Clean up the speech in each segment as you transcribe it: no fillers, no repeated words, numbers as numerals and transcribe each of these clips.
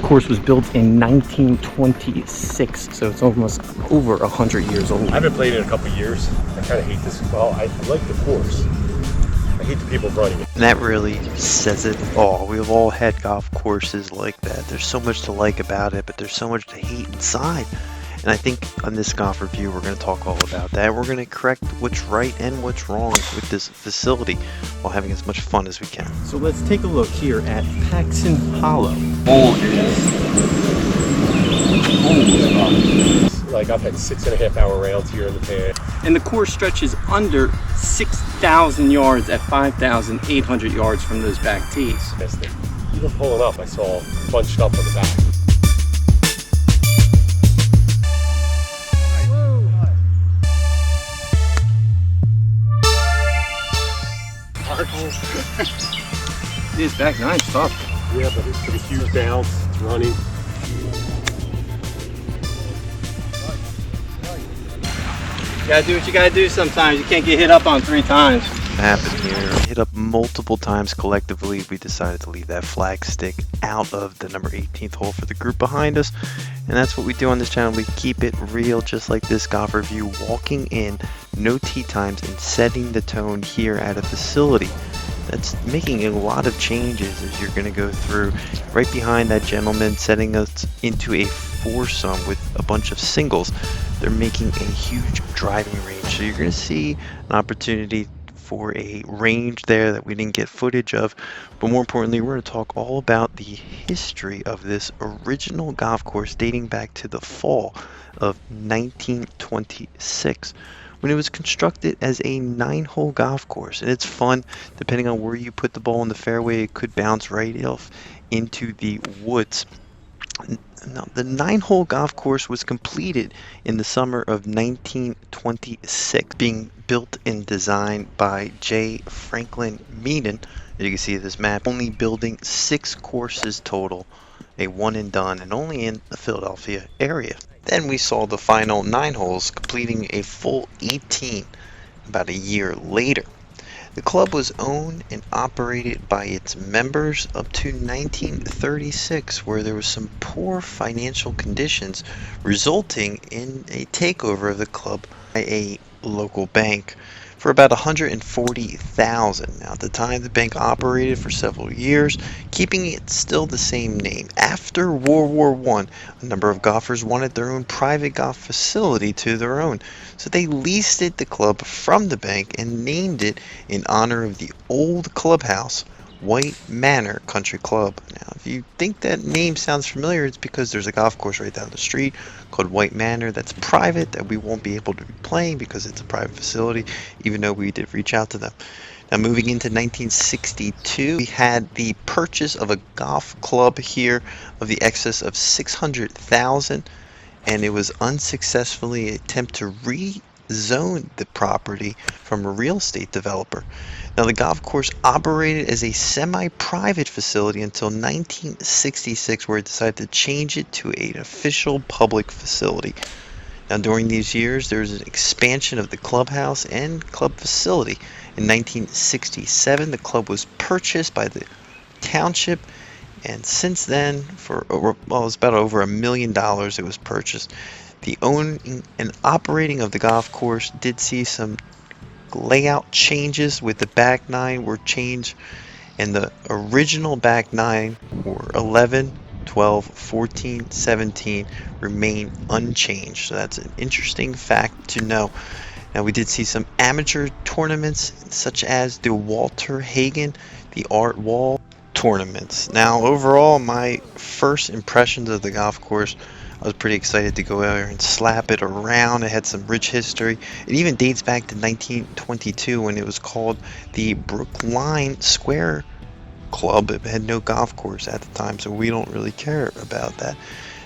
course was built in 1926, so it's almost over 100 years old. I haven't played it in a couple years. I kind of hate this. Well, I like the course. I hate the people running it. And that really says it all. We've all had golf courses like that. There's so much to like about it, but there's so much to hate inside. And I think on this golf review, we're going to talk all about that. We're going to correct what's right and what's wrong with this facility while having as much fun as we can. So let's take a look here at Paxon Hollow. Like I've had 6.5 hour rounds here in the pad. And the course stretches under 6,000 yards at 5,800 yards from those back tees. Even pulling up, I saw bunched up on the back. This back nine's tough. Yeah, but it's a huge bounce. It's running. You gotta do what you gotta do sometimes. You can't get hit up on 3 times. Happened here. Hit up multiple times collectively. We decided to leave that flag stick out of the number 18th hole for the group behind us. And that's what we do on this channel. We keep it real, just like this golf review, walking in, no tee times, and setting the tone here at a facility that's making a lot of changes as you're going to go through. Right behind that gentleman, setting us into a foursome with a bunch of singles. They're making a huge driving range, so you're going to see an opportunity for a range there that we didn't get footage of. But more importantly, we're going to talk all about the history of this original golf course dating back to the fall of 1926, when it was constructed as a 9-hole golf course. And it's fun, depending on where you put the ball in the fairway, it could bounce right off into the woods. Now, the 9-hole golf course was completed in the summer of 1926, being built and designed by J. Franklin Meaden. As you can see this map, only building 6 courses total, a one and done, and only in the Philadelphia area. Then we saw the final 9 holes, completing a full 18 about a year later. The club was owned and operated by its members up to 1936, where there was some poor financial conditions, resulting in a takeover of the club by a local bank for about $140,000. Now, at the time, the bank operated for several years, keeping it still the same name. After World War I, a number of golfers wanted their own private golf facility to their own, so they leased the club from the bank and named it in honor of the old clubhouse, White Manor Country Club. Now, if you think that name sounds familiar, it's because there's a golf course right down the street called White Manor that's private, that we won't be able to be playing because it's a private facility, even though we did reach out to them. Now, moving into 1962, we had the purchase of a golf club here of the excess of $600,000, and it was unsuccessfully attempt to rezone the property from a real estate developer. Now, the golf course operated as a semi-private facility until 1966, where it decided to change it to an official public facility. Now, during these years, there was an expansion of the clubhouse and club facility. In 1967, the club was purchased by the township, and since then, for it was about over $1 million it was purchased. The owning and operating of the golf course did see some layout changes, with the back 9 were changed, and the original back 9 were 11, 12, 14, 17 remain unchanged. So that's an interesting fact to know. Now, we did see some amateur tournaments such as the Walter Hagen, the Art Wall tournaments. Now, overall, my first impressions of the golf course, I was pretty excited to go out there and slap it around. It had some rich history. It even dates back to 1922 when it was called the Brookline Square Club. It had no golf course at the time, so we don't really care about that.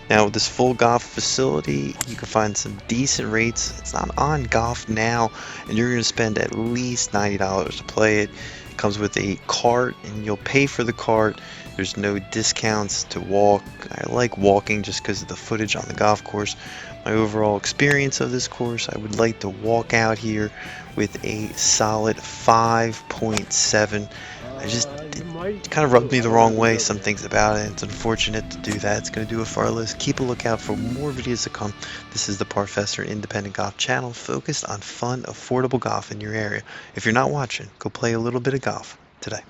Now, with this full golf facility, you can find some decent rates. It's not on Golf Now, and you're going to spend at least $90 to play it. It comes with a cart, and you'll pay for the cart. There's no discounts to walk. I like walking just because of the footage on the golf course. My overall experience of this course, I would like to walk out here with a solid 5.7. I just kind of rubbed me the wrong way, some things about it. It's unfortunate to do that. It's going to do it for our list. Keep a lookout for more videos to come. This is the Parfessor Independent Golf channel, focused on fun, affordable golf in your area. If you're not watching, go play a little bit of golf today.